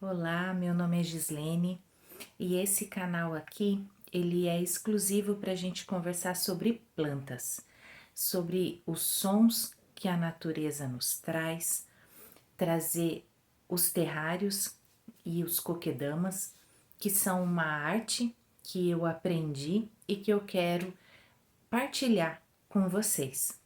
Olá, meu nome é Gislene e esse canal aqui, ele é exclusivo para a gente conversar sobre plantas, sobre os sons que a natureza nos traz, trazer os terrários e os coquedamas, que são uma arte que eu aprendi e que eu quero partilhar com vocês.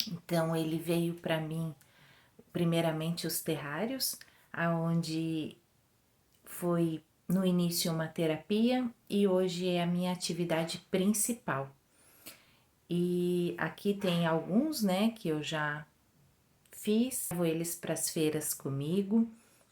Então, ele veio para mim, primeiramente, os terrários, aonde foi no início uma terapia e hoje é a minha atividade principal. E aqui tem alguns, né, que eu já fiz, levo eles para as feiras comigo,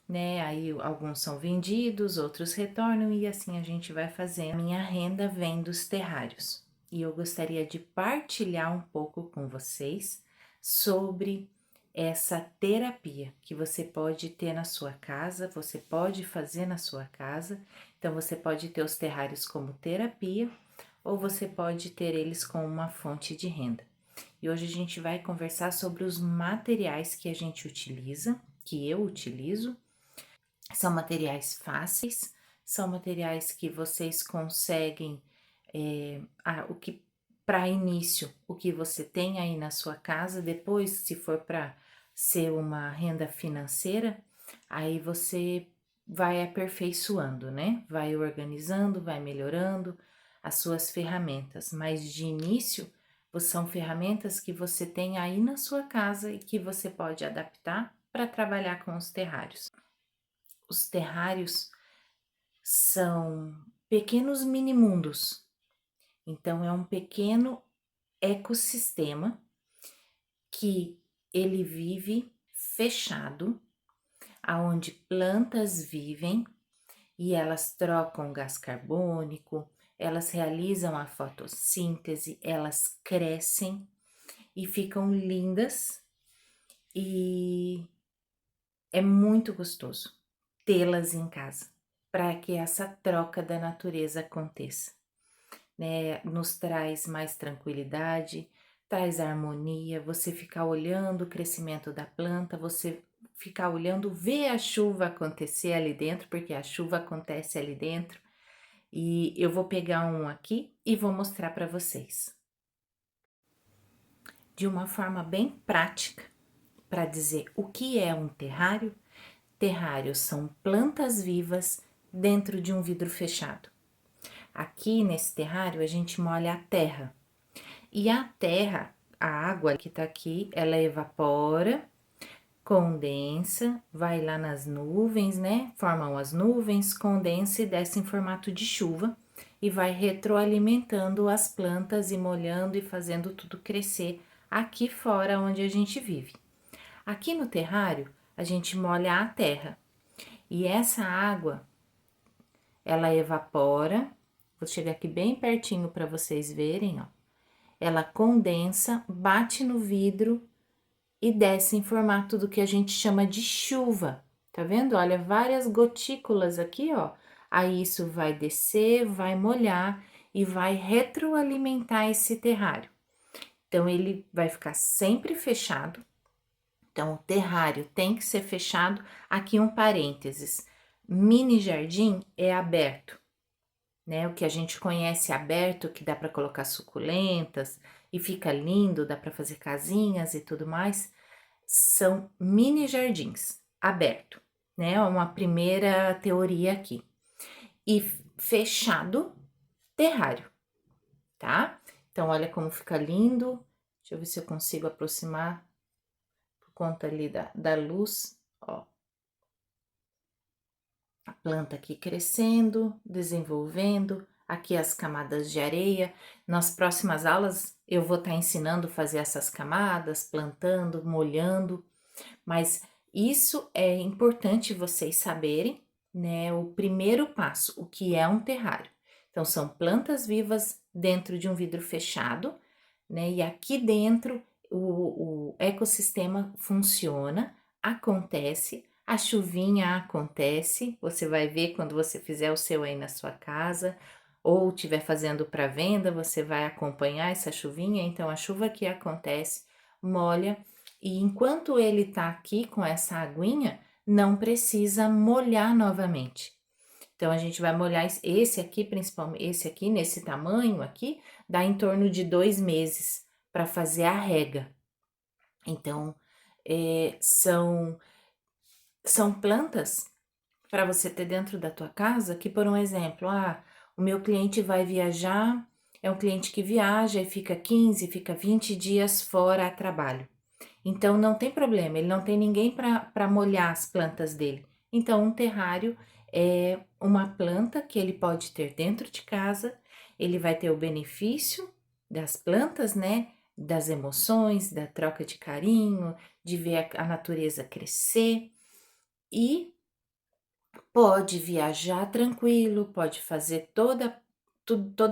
né? Aí alguns são vendidos, outros retornam e assim a gente vai fazendo. A minha renda vem dos terrários. E eu gostaria de partilhar um pouco com vocês sobre essa terapia que você pode ter na sua casa, você pode fazer na sua casa. Então você pode ter os terrários como terapia ou você pode ter eles como uma fonte de renda. E hoje a gente vai conversar sobre os materiais que a gente utiliza, que eu utilizo. São materiais fáceis, são materiais que vocês conseguem, o que para início, o que você tem aí na sua casa, depois, se for para ser uma renda financeira, aí você vai aperfeiçoando, né? Vai organizando, vai melhorando as suas ferramentas, mas de início, são ferramentas que você tem aí na sua casa e que você pode adaptar para trabalhar com os terrários. Os terrários são pequenos mini-mundos, então é um pequeno ecossistema que ele vive fechado, aonde plantas vivem e elas trocam gás carbônico, elas realizam a fotossíntese, elas crescem e ficam lindas e é muito gostoso tê-las em casa para que essa troca da natureza aconteça, né? Nos traz mais tranquilidade, traz harmonia, você ficar olhando o crescimento da planta, você ficar olhando, ver a chuva acontecer ali dentro, porque a chuva acontece ali dentro. E eu vou pegar um aqui e vou mostrar para vocês. De uma forma bem prática, para dizer o que é um terrário. Terrários são plantas vivas dentro de um vidro fechado. Aqui nesse terrário a gente molha a terra. E a terra, a água que tá aqui, ela evapora, condensa, vai lá nas nuvens, né? Formam as nuvens, condensa e desce em formato de chuva e vai retroalimentando as plantas e molhando e fazendo tudo crescer aqui fora onde a gente vive. Aqui no terrário, a gente molha a terra e essa água ela evapora. Vou chegar aqui bem pertinho para vocês verem, ó. Ela condensa, bate no vidro e desce em formato do que a gente chama de chuva. Tá vendo? Olha, várias gotículas aqui, ó. Aí isso vai descer, vai molhar e vai retroalimentar esse terrário. Então ele vai ficar sempre fechado. Então o terrário tem que ser fechado. Aqui um parênteses. Mini jardim é aberto, né? O que a gente conhece aberto, que dá para colocar suculentas e fica lindo, dá para fazer casinhas e tudo mais, são mini jardins aberto, né? É uma primeira teoria aqui. E fechado, terrário, tá? Então, olha como fica lindo. Deixa eu ver se eu consigo aproximar por conta ali da luz, ó. A planta aqui crescendo, desenvolvendo, aqui as camadas de areia. Nas próximas aulas eu vou estar ensinando a fazer essas camadas, plantando, molhando, mas isso é importante vocês saberem, né? O primeiro passo, o que é um terrário. Então, são plantas vivas dentro de um vidro fechado, né? E aqui dentro o ecossistema funciona, acontece, a chuvinha acontece, você vai ver quando você fizer o seu aí na sua casa, ou estiver fazendo para venda, você vai acompanhar essa chuvinha, então a chuva que acontece molha, e enquanto ele tá aqui com essa aguinha, não precisa molhar novamente. Então, a gente vai molhar esse aqui, principalmente esse aqui, nesse tamanho aqui, dá em torno de 2 meses para fazer a rega. Então, são plantas para você ter dentro da tua casa que, por um exemplo, o meu cliente vai viajar, é um cliente que viaja e fica 15, fica 20 dias fora a trabalho. Então, não tem problema, ele não tem ninguém para molhar as plantas dele. Então, um terrário é uma planta que ele pode ter dentro de casa, ele vai ter o benefício das plantas, né? Das emoções, da troca de carinho, de ver a natureza crescer e pode viajar tranquilo, pode fazer toda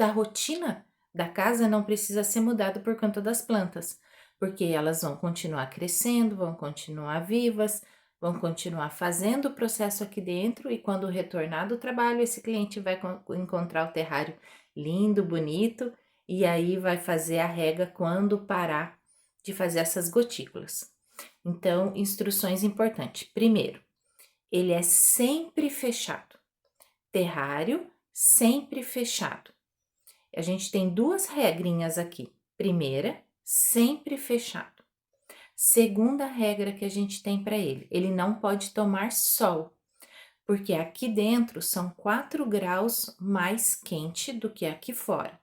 a rotina da casa não precisa ser mudada por conta das plantas, porque elas vão continuar crescendo, vão continuar vivas, vão continuar fazendo o processo aqui dentro e quando retornar do trabalho, esse cliente vai encontrar o terrário lindo, bonito e aí vai fazer a rega quando parar de fazer essas gotículas. Então, instruções importantes. Primeiro, ele é sempre fechado. Terrário sempre fechado. A gente tem duas regrinhas aqui. Primeira, sempre fechado. Segunda regra que a gente tem para ele não pode tomar sol, porque aqui dentro são 4 graus mais quente do que aqui fora.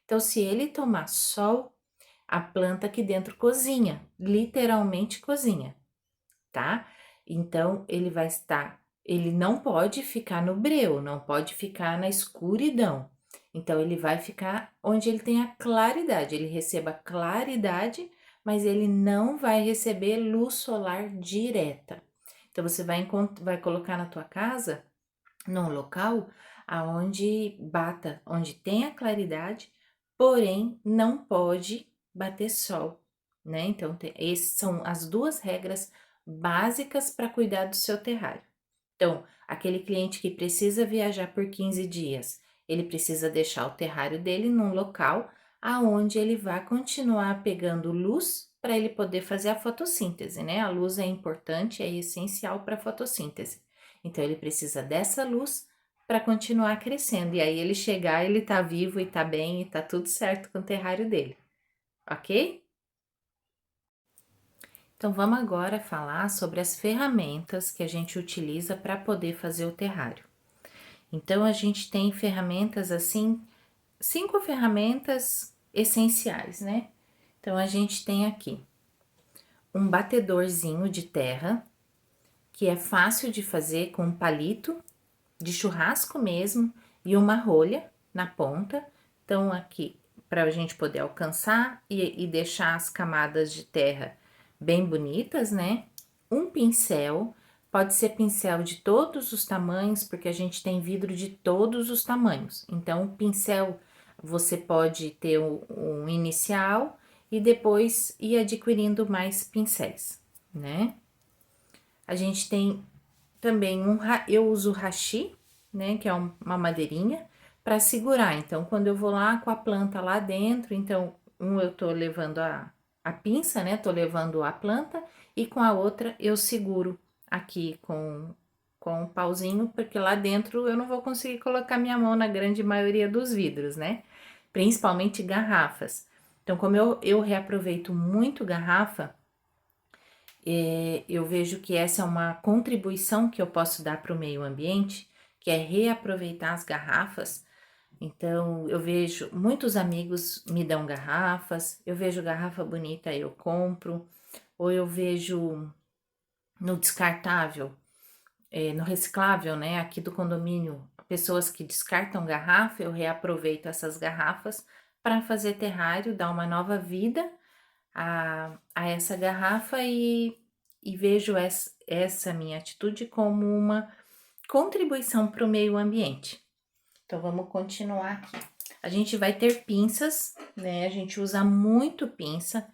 Então, se ele tomar sol, a planta aqui dentro cozinha, literalmente cozinha, tá? Então, ele não pode ficar no breu, não pode ficar na escuridão. Então, ele vai ficar onde ele tem a claridade, ele receba claridade, mas ele não vai receber luz solar direta. Então, você vai colocar na tua casa, num local aonde bata, onde tem a claridade, porém não pode bater sol, né? Então, essas são as duas regras básicas para cuidar do seu terrário. Então, aquele cliente que precisa viajar por 15 dias, ele precisa deixar o terrário dele num local aonde ele vai continuar pegando luz para ele poder fazer a fotossíntese, né? A luz é importante, é essencial para a fotossíntese. Então, ele precisa dessa luz para continuar crescendo. E aí, ele chegar, ele tá vivo e tá bem e tá tudo certo com o terrário dele, ok? Então, vamos agora falar sobre as ferramentas que a gente utiliza para poder fazer o terrário. Então, a gente tem ferramentas assim, 5 ferramentas essenciais, né? Então, a gente tem aqui um batedorzinho de terra, que é fácil de fazer com um palito de churrasco mesmo e uma rolha na ponta. Então, aqui, para a gente poder alcançar e deixar as camadas de terra bem bonitas, né? Um pincel, pode ser pincel de todos os tamanhos, porque a gente tem vidro de todos os tamanhos. Então, o pincel você pode ter um inicial e depois ir adquirindo mais pincéis, né? A gente tem também eu uso hashi, né, que é uma madeirinha, para segurar. Então, quando eu vou lá com a planta lá dentro, então, eu tô levando a pinça, né, tô levando a planta, e com a outra eu seguro aqui com um pauzinho, porque lá dentro eu não vou conseguir colocar minha mão na grande maioria dos vidros, né, principalmente garrafas. Então, como eu reaproveito muito garrafa, eu vejo que essa é uma contribuição que eu posso dar para o meio ambiente, que é reaproveitar as garrafas. Então, eu vejo muitos amigos me dão garrafas, eu vejo garrafa bonita, eu compro, ou eu vejo no descartável, no reciclável, né, aqui do condomínio, pessoas que descartam garrafa, eu reaproveito essas garrafas para fazer terrário, dar uma nova vida a essa garrafa e vejo essa minha atitude como uma contribuição para o meio ambiente. Então, vamos continuar aqui. A gente vai ter pinças, né? A gente usa muito pinça.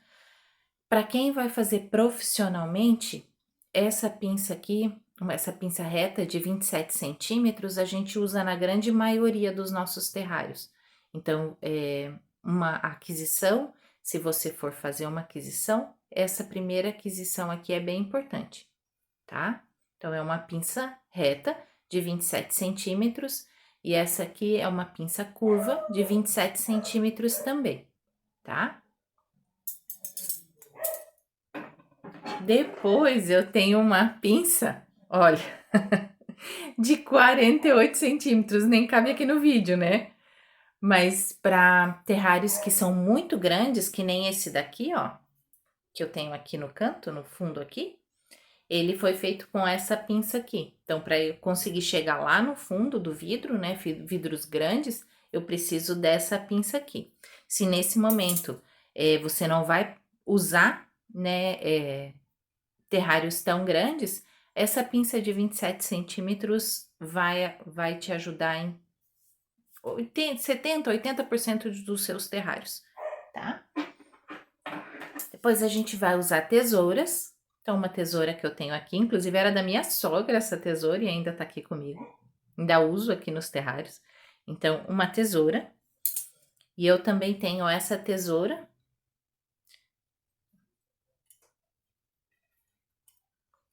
Para quem vai fazer profissionalmente, essa pinça aqui, essa pinça reta de 27 centímetros, a gente usa na grande maioria dos nossos terrários. Então, uma aquisição, se você for fazer uma aquisição, essa primeira aquisição aqui é bem importante, tá? Então, é uma pinça reta de 27 centímetros e essa aqui é uma pinça curva de 27 centímetros também, tá? Depois eu tenho uma pinça, olha, de 48 centímetros, nem cabe aqui no vídeo, né? Mas para terrários que são muito grandes, que nem esse daqui, ó, que eu tenho aqui no canto, no fundo aqui, ele foi feito com essa pinça aqui. Então, para eu conseguir chegar lá no fundo do vidro, né, vidros grandes, eu preciso dessa pinça aqui. Se nesse momento você não vai usar, né, terrários tão grandes, essa pinça de 27 centímetros vai te ajudar em 70, 80% dos seus terrários, tá? Depois a gente vai usar tesouras. Então, uma tesoura que eu tenho aqui, inclusive era da minha sogra essa tesoura e ainda tá aqui comigo. Ainda uso aqui nos terrários. Então, uma tesoura. E eu também tenho essa tesoura.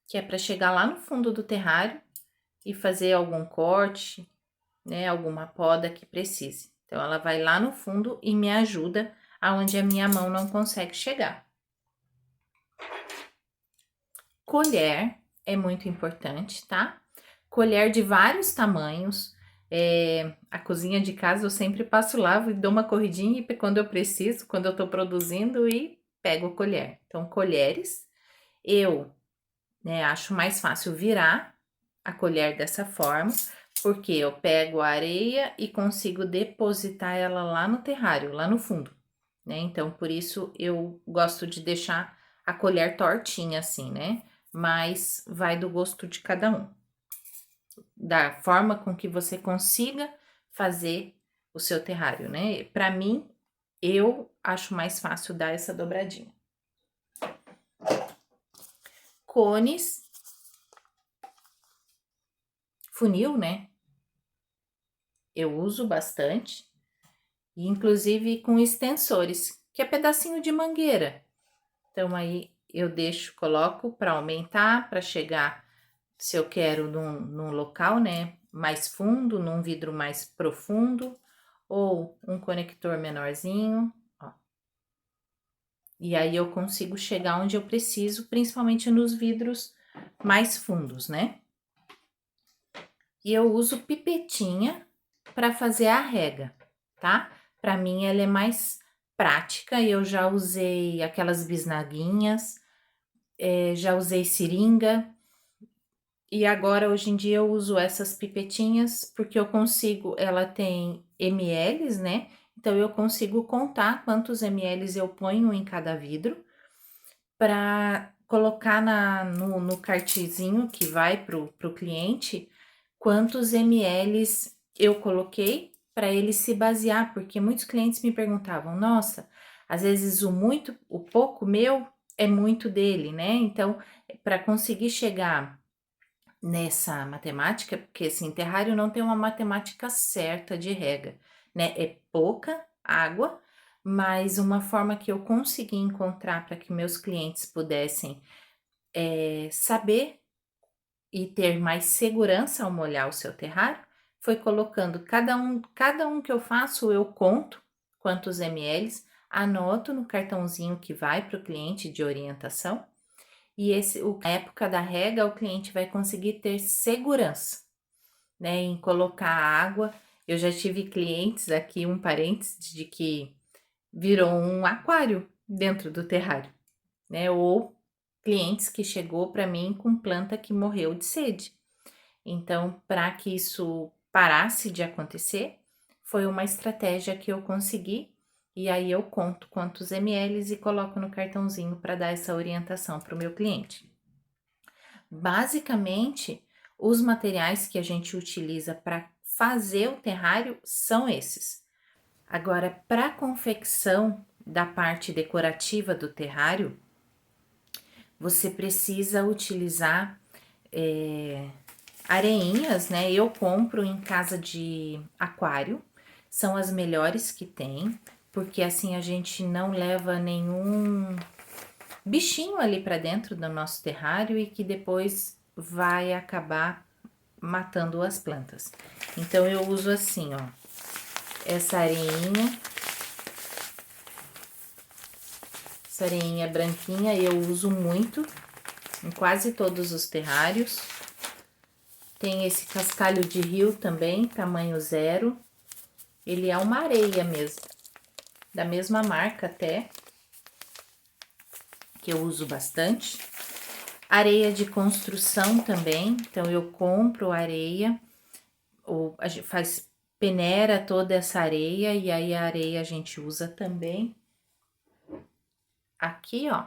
Que é para chegar lá no fundo do terrário e fazer algum corte, né, alguma poda que precise. Então, ela vai lá no fundo e me ajuda aonde a minha mão não consegue chegar. Colher é muito importante, tá? Colher de vários tamanhos. A cozinha de casa eu sempre passo lá e dou uma corridinha e quando eu preciso, quando eu tô produzindo e pego a colher. Então, colheres, eu, né, acho mais fácil virar a colher dessa forma, porque eu pego a areia e consigo depositar ela lá no terrário, lá no fundo, né? Então, por isso eu gosto de deixar a colher tortinha assim, né? Mas vai do gosto de cada um. Da forma com que você consiga fazer o seu terrário, né? Para mim, eu acho mais fácil dar essa dobradinha. Cones, funil, né? Eu uso bastante, e inclusive com extensores, que é pedacinho de mangueira. Então, aí eu deixo, coloco para aumentar, para chegar, se eu quero num local, né, mais fundo, num vidro mais profundo, ou um conector menorzinho, ó. E aí eu consigo chegar onde eu preciso, principalmente nos vidros mais fundos, né? E eu uso pipetinha para fazer a rega, tá? Para mim ela é mais prática, eu já usei aquelas bisnaguinhas, já usei seringa, e agora hoje em dia eu uso essas pipetinhas porque eu consigo, ela tem mls, né? Então eu consigo contar quantos mls eu ponho em cada vidro para colocar no cartezinho que vai pro cliente quantos mls eu coloquei para ele se basear, porque muitos clientes me perguntavam, nossa, às vezes o pouco meu é muito dele, né? Então, para conseguir chegar nessa matemática, porque assim, terrário não tem uma matemática certa de rega, né? É pouca água, mas uma forma que eu consegui encontrar para que meus clientes pudessem saber e ter mais segurança ao molhar o seu terrário, foi colocando cada um que eu faço, eu conto quantos mls, anoto no cartãozinho que vai para o cliente de orientação, e na época da rega, o cliente vai conseguir ter segurança, né, em colocar água. Eu já tive clientes aqui, um parênteses, de que virou um aquário dentro do terrário, né, ou clientes que chegou para mim com planta que morreu de sede. Então, para que isso parasse de acontecer, foi uma estratégia que eu consegui, e aí eu conto quantos mls e coloco no cartãozinho para dar essa orientação para o meu cliente. Basicamente, os materiais que a gente utiliza para fazer o terrário são esses. Agora, para a confecção da parte decorativa do terrário, você precisa utilizar areinhas, né? Eu compro em casa de aquário, são as melhores que tem, porque assim a gente não leva nenhum bichinho ali para dentro do nosso terrário e que depois vai acabar matando as plantas. Então, eu uso assim, ó, essa areinha branquinha eu uso muito em quase todos os terrários. Tem esse cascalho de rio também, tamanho 0. Ele é uma areia mesmo, da mesma marca até, que eu uso bastante. Areia de construção também, então eu compro areia, ou a gente peneira toda essa areia, e aí a areia a gente usa também. Aqui, ó,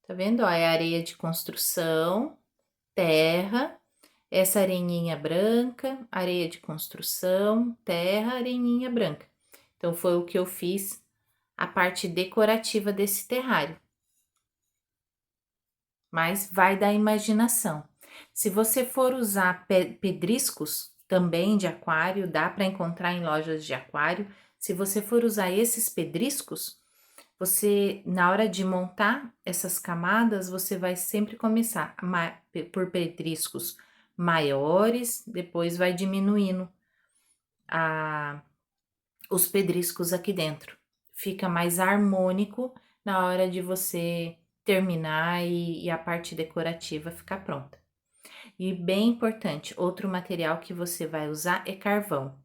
tá vendo? Ó, é areia de construção, terra, essa areinha branca, areia de construção, terra, areinha branca. Então, foi o que eu fiz, a parte decorativa desse terrário. Mas vai da imaginação. Se você for usar pedriscos também de aquário, dá para encontrar em lojas de aquário. Se você for usar esses pedriscos, você, na hora de montar essas camadas, você vai sempre começar por pedriscos maiores, depois vai diminuindo os pedriscos aqui dentro. Fica mais harmônico na hora de você terminar e a parte decorativa ficar pronta. E bem importante, outro material que você vai usar é carvão.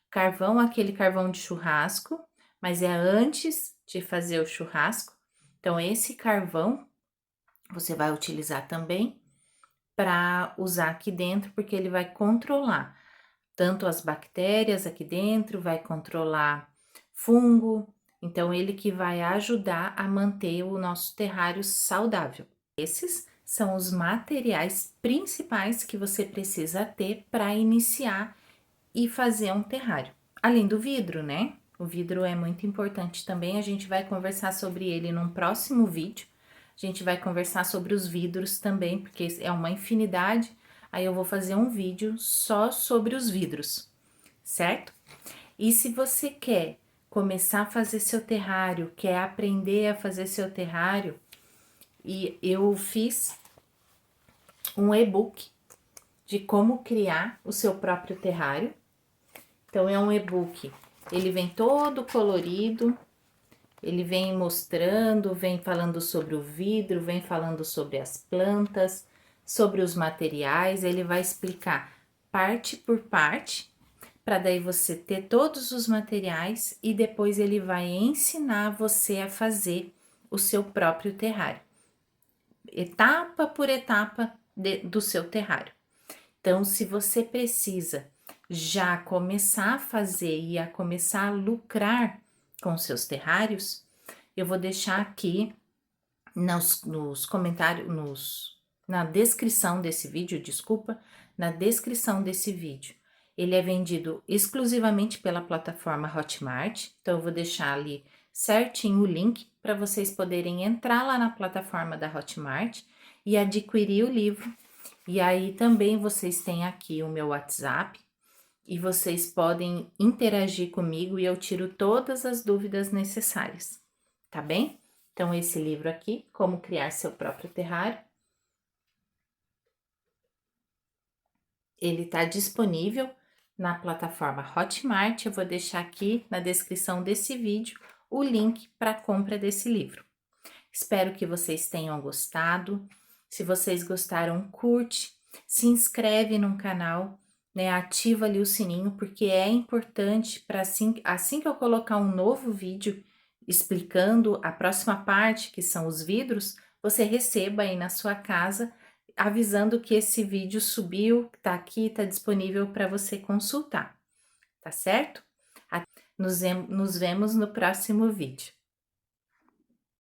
Carvão, aquele carvão de churrasco, mas é antes de fazer o churrasco. Então, esse carvão você vai utilizar também para usar aqui dentro, porque ele vai controlar tanto as bactérias aqui dentro, vai controlar fungo. Então, ele que vai ajudar a manter o nosso terrário saudável. Esses são os materiais principais que você precisa ter para iniciar e fazer um terrário. Além do vidro, né? O vidro é muito importante também, a gente vai conversar sobre ele num próximo vídeo. A gente vai conversar sobre os vidros também, porque é uma infinidade. Aí eu vou fazer um vídeo só sobre os vidros, certo? E se você quer começar a fazer seu terrário, quer aprender a fazer seu terrário, e eu fiz um e-book de como criar o seu próprio terrário. Então, é um e-book, ele vem todo colorido, ele vem mostrando, vem falando sobre o vidro, vem falando sobre as plantas, sobre os materiais, ele vai explicar parte por parte, para daí você ter todos os materiais e depois ele vai ensinar você a fazer o seu próprio terrário, etapa por etapa do seu terrário. Então, se você precisa já começar a fazer e a começar a lucrar com seus terrários, eu vou deixar aqui nos comentários, na descrição desse vídeo, desculpa, na descrição desse vídeo. Ele é vendido exclusivamente pela plataforma Hotmart, então eu vou deixar ali certinho o link para vocês poderem entrar lá na plataforma da Hotmart e adquirir o livro. E aí também vocês têm aqui o meu WhatsApp e vocês podem interagir comigo e eu tiro todas as dúvidas necessárias, tá bem? Então, esse livro aqui, Como Criar Seu Próprio Terrário, ele tá disponível na plataforma Hotmart. Eu vou deixar aqui na descrição desse vídeo o link para compra desse livro. Espero que vocês tenham gostado. Se vocês gostaram, curte, se inscreve no canal, né? Ativa ali o sininho, porque é importante para assim que eu colocar um novo vídeo explicando a próxima parte, que são os vidros, você receba aí na sua casa, avisando que esse vídeo subiu, tá aqui, tá disponível para você consultar, tá certo? Nos vemos no próximo vídeo.